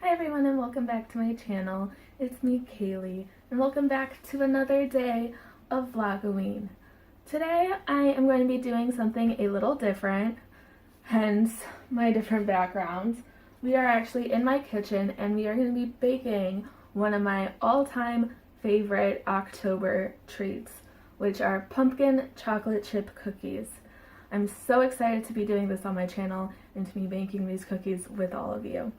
Hi everyone and welcome back to my channel. It's me, Kaylee, and welcome back to another day of Vlogoween. Today I am going to be doing something a little different, hence my different backgrounds. We are actually in my kitchen and we are going to be baking one of my all-time favorite October treats, which are pumpkin chocolate chip cookies. I'm so excited to be doing this on my channel and to be making these cookies with all of you.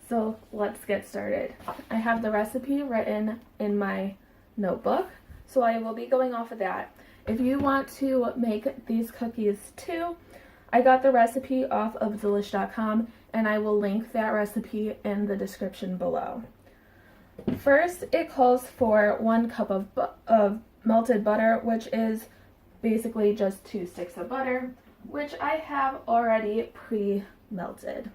So let's get started. I have the recipe written in my notebook, so I will be going off of that. If you want to make these cookies too, I got the recipe off of delish.com and I will link that recipe in the description below. First, it calls for 1 cup of melted butter, which is basically just 2 sticks of butter, which I have already pre-melted.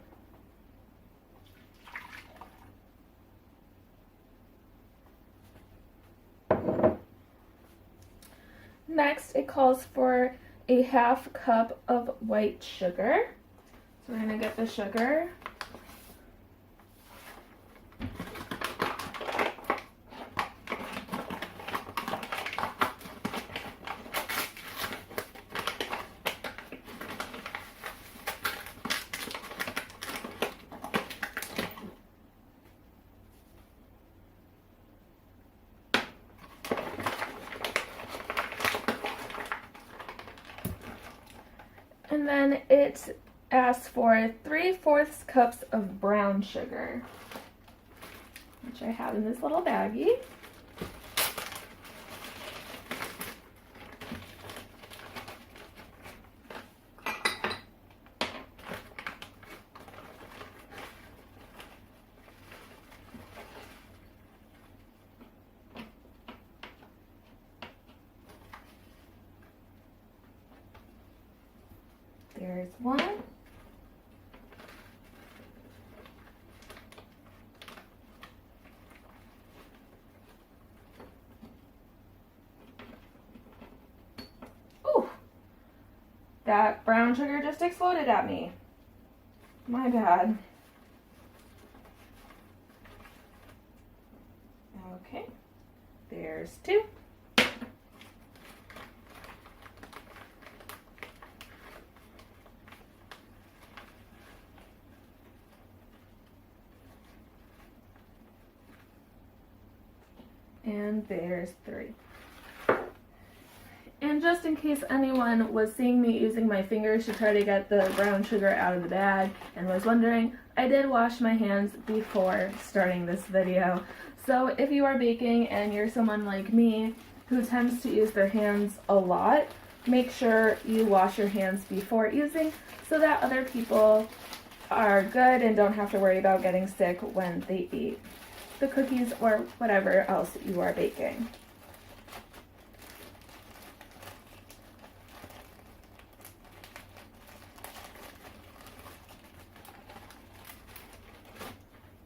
Next, it calls for a 1/2 cup of white sugar. So we're going to get the sugar. And then it asks for 3/4 cups of brown sugar, which I have in this little baggie. There's 1. Ooh, that brown sugar just exploded at me. My bad. Okay, there's 2. And there's 3. And just in case anyone was seeing me using my fingers to try to get the brown sugar out of the bag and was wondering, I did wash my hands before starting this video. So if you are baking and you're someone like me who tends to use their hands a lot, make sure you wash your hands before using so that other people are good and don't have to worry about getting sick when they eat the cookies or whatever else you are baking.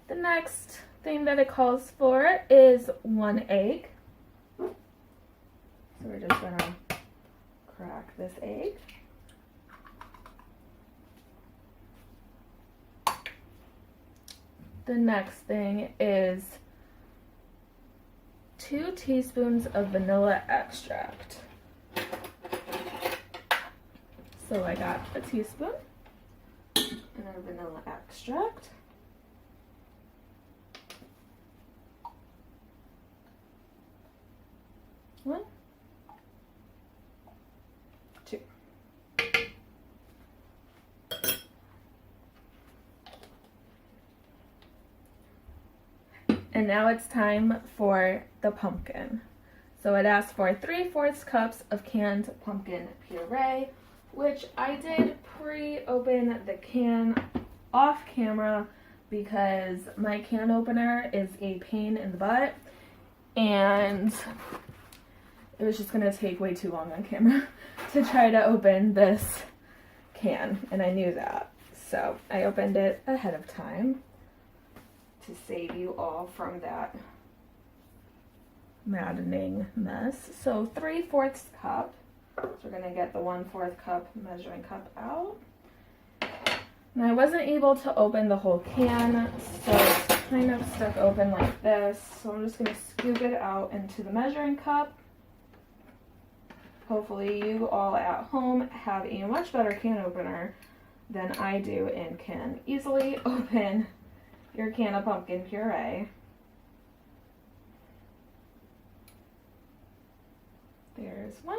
The next thing that it calls for is 1 egg. So we're just gonna crack this egg. The next thing is 2 teaspoons of vanilla extract. So I got a teaspoon and a vanilla extract. One, 2. And now it's time for the pumpkin. So it asks for 3/4 cups of canned pumpkin puree, which I did pre-open the can off camera because my can opener is a pain in the butt and it was just gonna take way too long on camera to try to open this can, and I knew that. So I opened it ahead of time to save you all from that maddening mess. So 3/4 cup. So we're gonna get the 1/4 cup measuring cup out. And I wasn't able to open the whole can, so kind of stuck open like this, so I'm just going to scoop it out into the measuring cup. Hopefully you all at home have a much better can opener than I do and can easily open your can of pumpkin puree. There's one.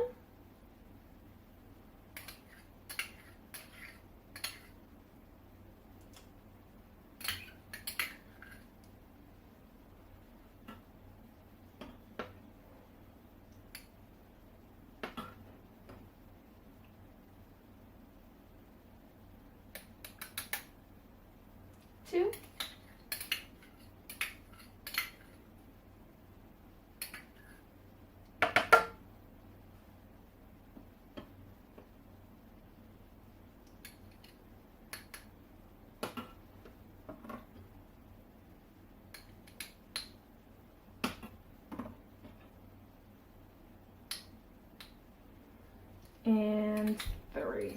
Two. And 3.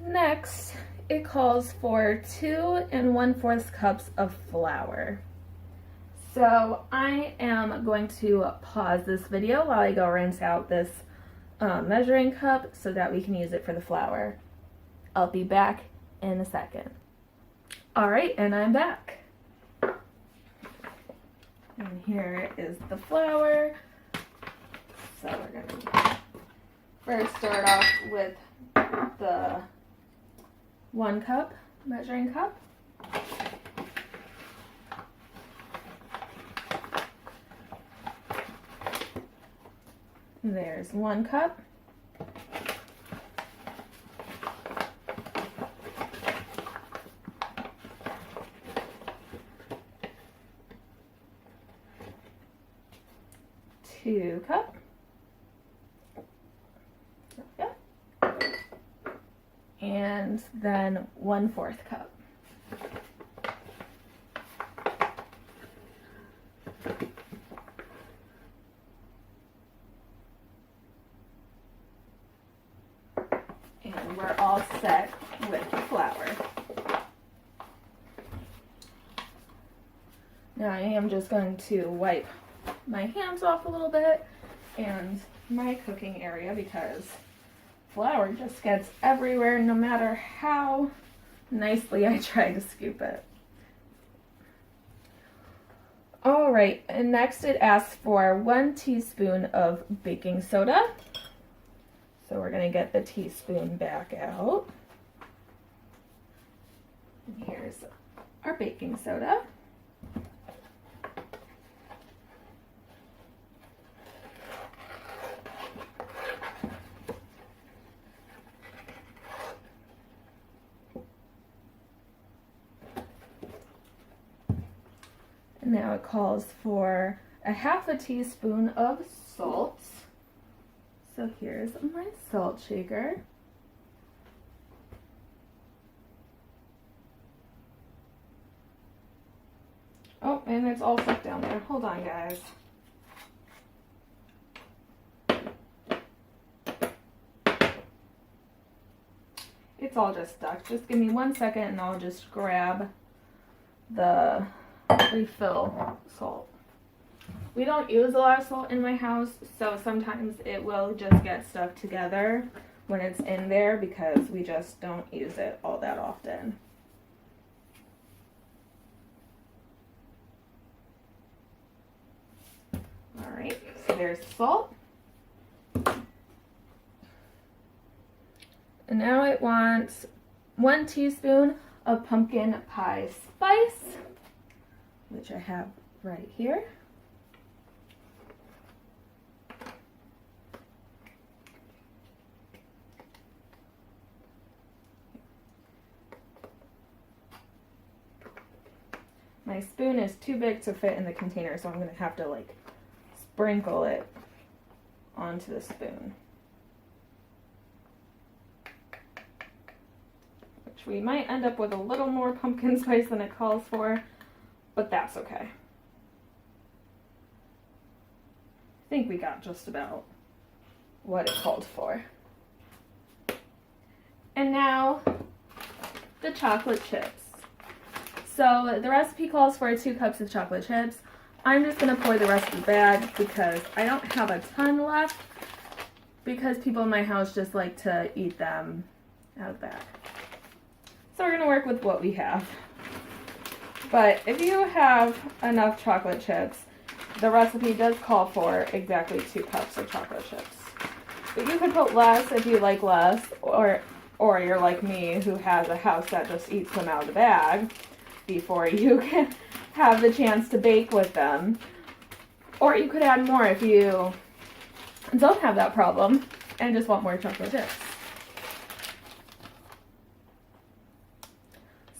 Next, it calls for 2 1/4 cups of flour. So I am going to pause this video while I go rinse out this measuring cup so that we can use it for the flour. I'll be back in a second. Alright, and I'm back. And here is the flour. So we're going to first start off with the 1 cup measuring cup. There's 1 cup. Two cup. There we go. And then 1/4 cup. And we're all set with the flour. Now I am just going to wipe my hands off a little bit and my cooking area because flour just gets everywhere no matter how nicely I try to scoop it. Alright, and next it asks for 1 teaspoon of baking soda. So we're going to get the teaspoon back out. And here's our baking soda. And now it calls for 1/2 teaspoon of salt. So here's my salt shaker. Oh, and it's all stuck down there. Hold on, guys. It's all just stuck. Just give me 1 second and I'll just grab the refill salt. We don't use a lot of salt in my house, so sometimes it will just get stuck together when it's in there because we just don't use it all that often. Alright, so there's salt. And now it wants 1 teaspoon of pumpkin pie spice, which I have right here. My spoon is too big to fit in the container, so I'm going to have to like sprinkle it onto the spoon. Which which we might end up with a little more pumpkin spice than it calls for, but that's okay. I think we got just about what it called for. And now the chocolate chips. So the recipe calls for 2 cups of chocolate chips. I'm just going to pour the rest of the bag because I don't have a ton left, because people in my house just like to eat them out of the bag. So we're going to work with what we have. But if you have enough chocolate chips, the recipe does call for exactly 2 cups of chocolate chips. But you could put less if you like less, or you're like me who has a house that just eats them out of the bag before you can have the chance to bake with them. Or you could add more if you don't have that problem and just want more chocolate chips.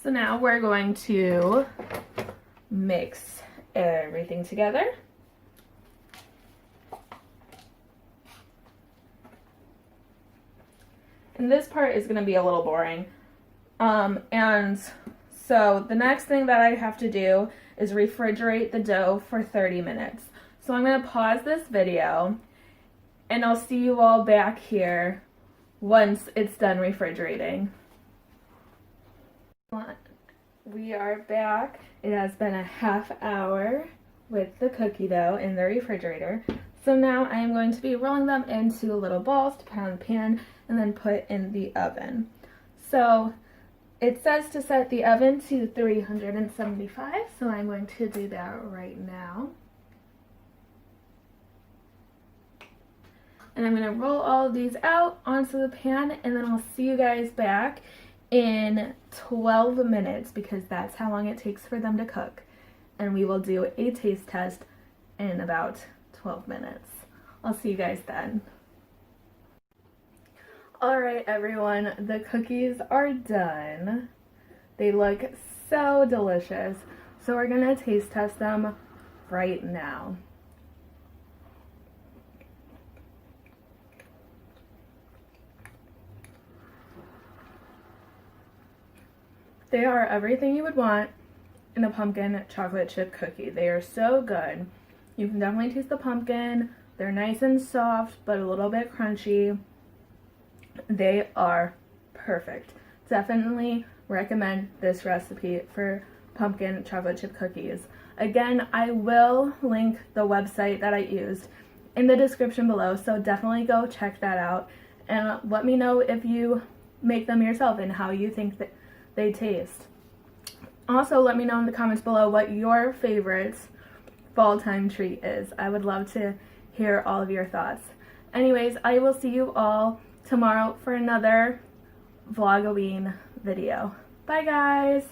So now we're going to mix everything together. And this part is going to be a little boring. And so the next thing that I have to do is refrigerate the dough for 30 minutes. So I'm going to pause this video and I'll see you all back here once it's done refrigerating. We are back. It has been a half hour with the cookie dough in the refrigerator. So now I am going to be rolling them into little balls to put on the pan and then put in the oven. So it says to set the oven to 375, so I'm going to do that right now. And I'm going to roll all of these out onto the pan, and then I'll see you guys back in 12 minutes because that's how long it takes for them to cook. And we will do a taste test in about 12 minutes. I'll see you guys then. Alright everyone, the cookies are done. They look so delicious. So we're going to taste test them right now. They are everything you would want in a pumpkin chocolate chip cookie. They are so good. You can definitely taste the pumpkin. They're nice and soft, but a little bit crunchy. They are perfect. Definitely recommend this recipe for pumpkin chocolate chip cookies. Again, I will link the website that I used in the description below, so definitely go check that out and let me know if you make them yourself and how you think that they taste. Also, let me know in the comments below what your favorite fall time treat is. I would love to hear all of your thoughts. Anyways, I will see you all tomorrow for another Vlogoween video. Bye guys!